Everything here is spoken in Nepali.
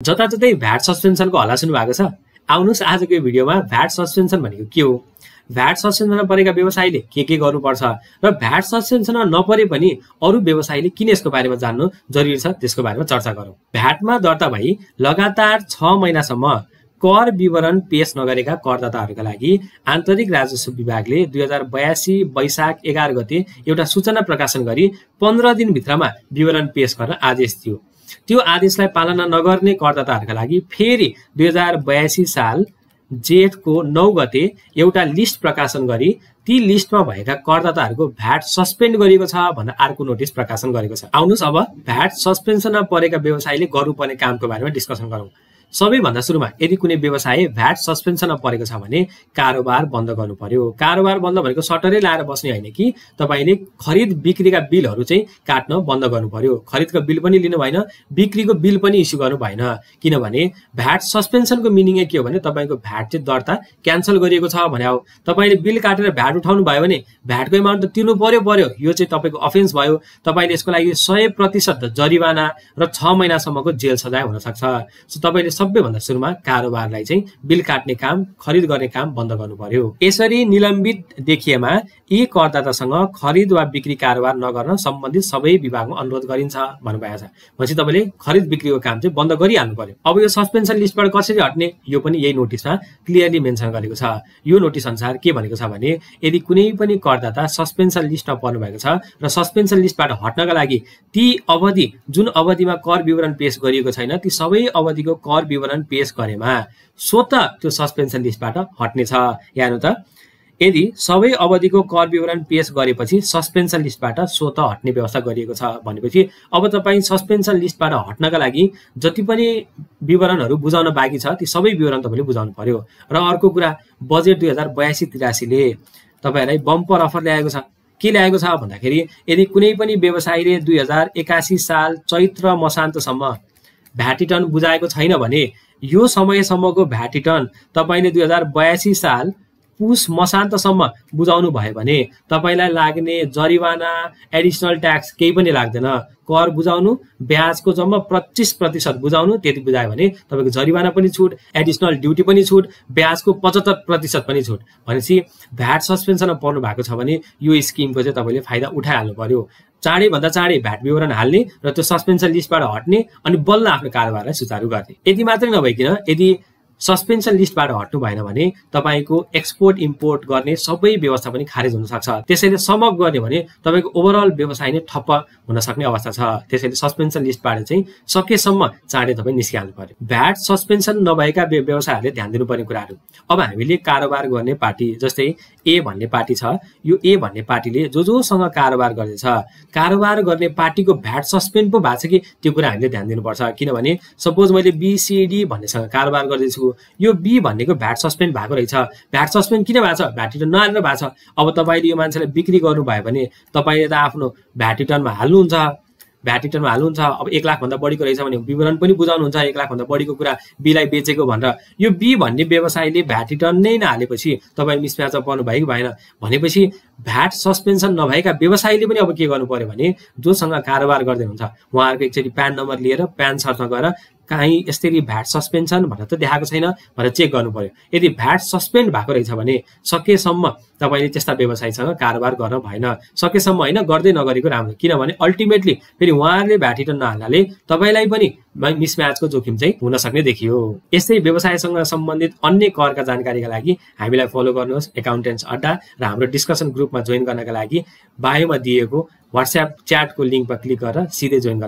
जताततै भ्याट सस्पेन्सनको हल्ला सुन्नु भएको छ। आउनुस् आजको यो भिडियोमा भ्याट सस्पेन्सन भनेको के हो, भ्याट सस्पेन्सनमा परेका व्यवसायीले के गर्नुपर्छ र भ्याट सस्पेन्सनमा नपरे पनि अरू व्यवसायीले किन यसको बारेमा जान्नु जरुरी छ त्यसको बारेमा चर्चा गरौँ। भ्याटमा दर्ता भई लगातार 6 महिनासम्म कर विवरण पेश नगरेका करदाताहरूका लागि आन्तरिक राजस्व विभागले 2082 वैशाख 11 गते एउटा सूचना प्रकाशन गरी 15 दिनभित्रमा विवरण पेश गर्न आदेश दियो। त्यो आदेशलाई पालना नगर्ने करदाताहरूका लागि फेरि 2082 साल जेठको 9 गते एउटा लिस्ट प्रकाशन गरी ती लिस्टमा भएका करदाताहरूको भ्याट सस्पेन्ड गरिएको छ भनेर अर्को नोटिस प्रकाशन गरेको छ। आउनुस् अब भ्याट सस्पेन्सनमा परेका व्यवसायीले गर्नुपर्ने कामको बारेमा डिस्कसन गरौँ। सबैभन्दा सुरुमा यदि कुनै व्यवसाय भ्याट सस्पेन्सनमा परेको छ भने कारोबार बन्द गर्नु पर्यो। कारोबार बन्द भनेको सटरै लाएर बस्ने होइन कि तपाईले खरिद बिक्रीका बिलहरू चाहिँ काट्न बन्द गर्नु पर्यो। खरिदको बिल पनि लिनु भएन, बिक्रीको बिल पनि इस्यु गर्नु भएन। किनभने भ्याट सस्पेन्सनको मिनिङ के हो भने तपाईको भ्याट चाहिँ दर्ता क्यान्सल गरिएको छ भने हो। तपाईले बिल काटेर भ्याट उठाउनु भयो भने भ्याटको एमाउन्ट त तिर्नु पर्यो। यो चाहिँ तपाईको अफेन्स भयो। तपाईले यसको लागि 100% जरिवाना र 6 महिनासम्मको जेल सजाय हुन सक्छ। सो तपाईले सबैभन्दा सुरुमा कारोबारलाई चाहिँ बिल काट्ने काम, खरिद गर्ने काम बन्द गर्नु पर्यो। यसरी निलम्बित देखिएमा यी करदातासँग खरिद वा बिक्री कारोबार नगर्न सम्बन्धित सबै विभागमा अनुरोध गरिन्छ भन्नुभएको छ। भनेपछि तपाईले खरिद बिक्रीको काम चाहिँ बन्द गरिहाल्नु पर्यो। अब यो सस्पेन्सन लिस्टबाट कसरी हट्ने यो पनि यही नोटिसमा क्लियरली मेन्सन गरेको छ। यो नोटिस अनुसार के भनेको छ भने यदि कुनै पनि करदाता सस्पेन्सन लिस्टमा पर्नु भएको छ र सस्पेन्सन लिस्टबाट हट्नका लागि ती अवधि जुन अवधिमा कर विवरण पेश गरिएको छैन ती सबै अवधिको कर विवरण पेश गरेमा स्वतः त्यो सस्पेन्सन लिस्टबाट हट्ने छ। हेर्नु त, यदि सबै अवधिको कर विवरण पेश गरेपछि सस्पेन्सन लिस्टबाट स्वतः हट्ने व्यवस्था गरिएको छ भनेपछि अब तपाईँ सस्पेन्सन लिस्टबाट हट्नका लागि जति पनि विवरणहरू बुझाउन बाँकी छ ती सबै विवरण तपाईँले बुझाउनु पर्यो। र अर्को कुरा, बजेट 2082-83 ले तपाईहरुलाई बम्पर अफर ल्याएको छ। के ल्याएको छ भन्दाखेरि यदि कुनै पनि व्यवसायीले 2081 साल चैत्र मसान्तसम्म भ्याट रिटर्न बुझाएको छैन भने यो समयसम्मको भ्याट रिटर्न तपाईले 2082 साल पुस मसान्तसम्म बुझाउनु भयो भने तपाईलाई लाग्ने जरिवाना एडिसनल ट्याक्स केही पनि लाग्दैन। कर बुझाउनु, ब्याजको जम्मा 25% बुझाउनु, त्यति बुझायो भने तपाईको जरिवाना पनि छुट, एडिसनल ड्युटी पनि छुट, ब्याजको 75% पनि छुट। भनेपछि भ्याट सस्पेन्सनमा पर्नु भएको छ भने यो स्किमको चाहिँ तपाईले फाइदा उठाइहाल्नु पर्यो। चाँडै भन्दा चाँडै भ्याट विवरण हाल्ने र त्यो सस्पेन्सन लिस्टबाट हट्ने अनि बल्ल आफ्नो कारोबारलाई सुचारू गर्ने। यति मात्रै नभइकन यदि सस्पेन्सन लिस्टबाट हट्नु भएन भने तपाईको एक्सपोर्ट इम्पोर्ट गर्ने सबै व्यवस्था पनि खारेज हुन सक्छ। त्यसैले समक गर्ने भने तपाईको ओभरअल व्यवसाय नै ठप्प हुन सक्ने अवस्था छ। त्यसैले सस्पेन्सन लिस्टबाट चाहिँ सकेसम्म चाँडै तपाईँ निस्किहाल्नु पर्यो। भ्याट सस्पेन्सन नभएका व्यवसायहरूले ध्यान दिनुपर्ने कुराहरू, अब हामीले कारोबार गर्ने पार्टी जस्तै ए भन्ने पार्टी छ, यो ए भन्ने पार्टीले जोसँग कारोबार गर्दैछ, कारोबार गर्ने पार्टीको भ्याट सस्पेन्ड पो भएको छ कि त्यो कुरा हामीले ध्यान दिनुपर्छ। किनभने सपोज मैले BCD भन्नेसँग कारोबार गर्दैछु, यो बी भन्नेको भ्याट सस्पेन्ड भएको रहेछ। भ्याट सस्पेन्ड किन भएको छ? भ्याट रिटर्न नहालेर भएको छ। अब तपाईले यो मान्छेलाई बिक्री गर्नु भयो भने तपाईले त आफ्नो भ्याट रिटर्नमा हाल्नुहुन्छ, भ्याट रिटर्नमा हाल्नुहुन्छ। अब 1 लाख भन्दा बढीको रहेछ भने विवरण पनि बुझाउनुहुन्छ 1 लाख भन्दा बढीको कुरा बीलाई बेचेको भनेर। यो बी भन्ने व्यवसायले भ्याट रिटर्न नै नहालेपछि तपाईँ मिसम्याचमा पर्नु भयो कि भएन भनेपछि भ्याट सस्पेन्सन नभएका व्यवसायीले पनि अब के गर्नु पर्यो भने जोसँग कारोबार गर्दै हुन्छ उहाँहरूको एकचोटि प्यान नम्बर लिएर प्यान सर्चमा गएर कहीँ यसरी भ्याट सस्पेन्सन भनेर त देखाएको छैन भनेर चेक गर्नु पर्यो। यदि भ्याट सस्पेन्ड भएको रहेछ भने सकेसम्म तपाईले त्यस्ता व्यवसायीसँग कारोबार गर्न भएन। सकेसम्म होइन, गर्दै नगरेको राम्रो। किनभने अल्टिमेटली फेरि उहाँहरूले भ्याट रिटर्न नहाल्नाले तपाईलाई पनि मिसम्याचको जोखिम चाहिँ हुन सक्ने देखियो। यस्तै व्यवसायसँग सम्बन्धित अन्य करका जानकारीका लागि हामीलाई फलो गर्नुहोस् एकाउन्टेन्ट्स अड्डा र हाम्रो डिस्कसन ग्रुपमा जोइन गर्नका लागि बायोमा दिएको WhatsApp च्याटको लिङ्कमा क्लिक गरेर सिधै जोइन गर्नुहोस्।